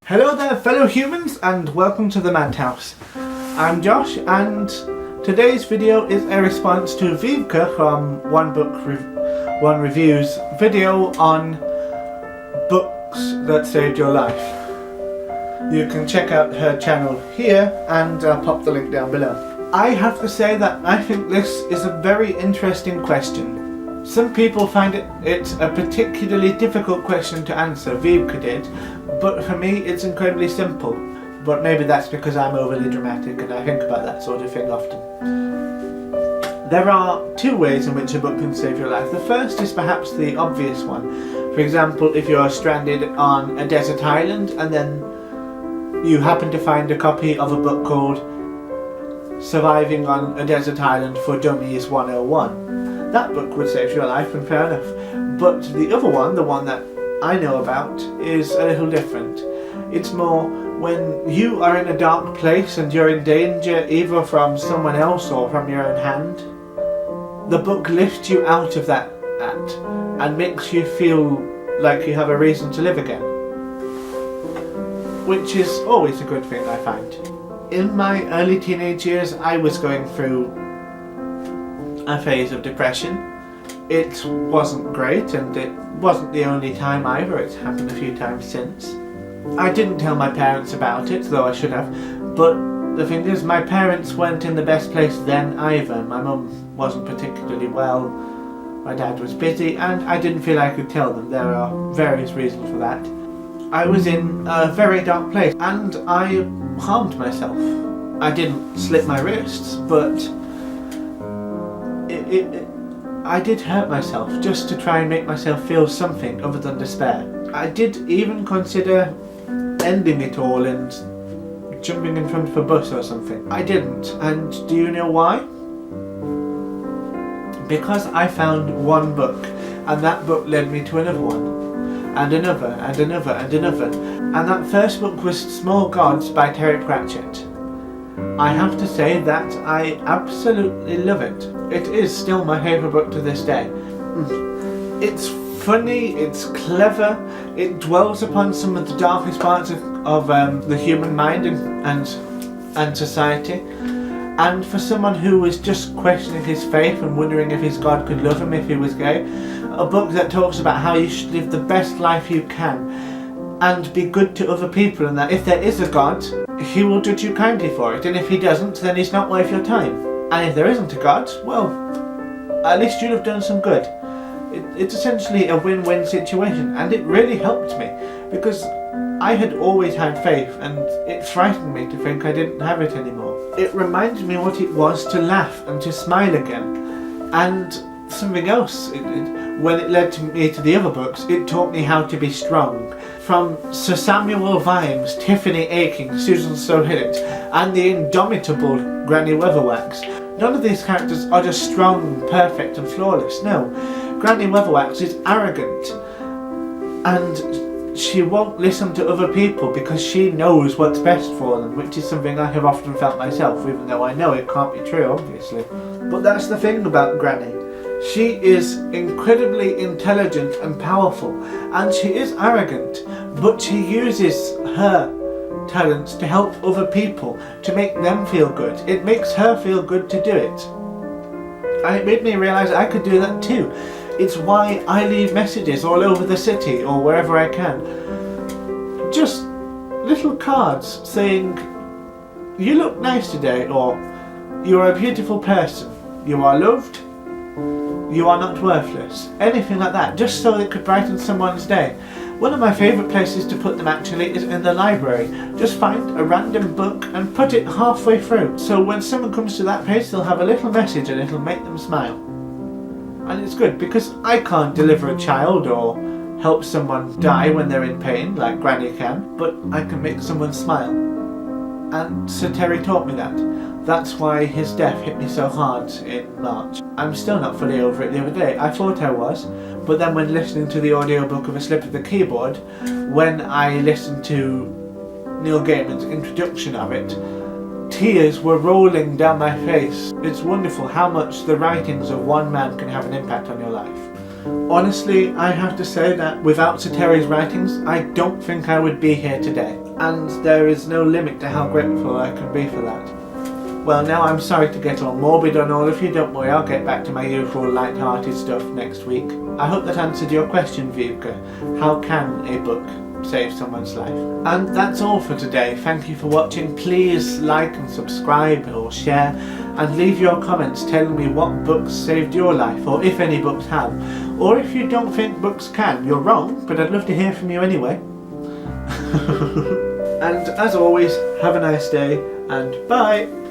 Hello there fellow humans and welcome to the Madhouse. I'm Josh and today's video is a response to Wiebke from One Review's video on books that saved your life. You can check out her channel here and I'll pop the link down below. I have to say that I think this is a very interesting question. Some people find it a particularly difficult question to answer, Wiebke did, but for me it's incredibly simple. But maybe that's because I'm overly dramatic and I think about that sort of thing often. There are two ways in which a book can save your life. The first is perhaps the obvious one. For example, if you're stranded on a desert island and then you happen to find a copy of a book called Surviving on a Desert Island for Dummies 101. That book would save your life, and fair enough. But the other one, the one that I know about, is a little different. It's more when you are in a dark place and you're in danger either from someone else or from your own hand. The book lifts you out of that and makes you feel like you have a reason to live again. Which is always a good thing, I find. In my early teenage years, I was going through a phase of depression. It wasn't great, and it wasn't the only time either. It's happened a few times since. I didn't tell my parents about it, though I should have, but the thing is, my parents weren't in the best place then either. My mum wasn't particularly well, my dad was busy, and I didn't feel I could tell them. There are various reasons for that. I was in a very dark place, and I harmed myself. I didn't slit my wrists, but I did hurt myself just to try and make myself feel something other than despair. I did even consider ending it all and jumping in front of a bus or something. I didn't, and do you know why? Because I found one book, and that book led me to another one, and another, and another, and another. And that first book was Small Gods by Terry Pratchett. I have to say that I absolutely love it. It is still my favourite book to this day. It's funny, it's clever, it dwells upon some of the darkest parts of the human mind and society. And for someone who was just questioning his faith and wondering if his God could love him if he was gay, a book that talks about how you should live the best life you can and be good to other people, and that if there is a God, he will judge you kindly for it, and if he doesn't, then he's not worth your time. And if there isn't a God, well, at least you'll have done some good. It's essentially a win-win situation, and it really helped me, because I had always had faith, and it frightened me to think I didn't have it anymore. It reminded me what it was to laugh and to smile again, and something else, when it led me to the other books, it taught me how to be strong. From Sir Samuel Vimes, Tiffany Aching, Susan Sohillit, and the indomitable Granny Weatherwax. None of these characters are just strong, perfect and flawless. No, Granny Weatherwax is arrogant, and she won't listen to other people because she knows what's best for them, which is something I have often felt myself, even though I know it can't be true, obviously. But that's the thing about Granny. She is incredibly intelligent and powerful, and she is arrogant, but she uses her talents to help other people, to make them feel good. It makes her feel good to do it. And it made me realise I could do that too. It's why I leave messages all over the city or wherever I can. Just little cards saying, "You look nice today," or "You are a beautiful person," "You are loved," "You are not worthless," anything like that, just so it could brighten someone's day. One of my favourite places to put them actually is in the library. Just find a random book and put it halfway through, so when someone comes to that page they'll have a little message and it'll make them smile. And it's good because I can't deliver a child or help someone die when they're in pain like Granny can, but I can make someone smile. And Sir Terry taught me that. That's why his death hit me so hard in March. I'm still not fully over it the other day. I thought I was, but then when listening to the audiobook of A Slip of the Keyboard, when I listened to Neil Gaiman's introduction of it, tears were rolling down my face. It's wonderful how much the writings of one man can have an impact on your life. Honestly, I have to say that without Sir Terry's writings, I don't think I would be here today. and there is no limit to how grateful I can be for that. Well, now I'm sorry to get all morbid on all of you, don't worry, I'll get back to my usual light-hearted stuff next week. I hope that answered your question, Wiebke. How can a book save someone's life? And that's all for today. Thank you for watching. Please like and subscribe or share, and leave your comments telling me what books saved your life, or if any books have. Or if you don't think books can, you're wrong, but I'd love to hear from you anyway. And as always, have a nice day, and bye!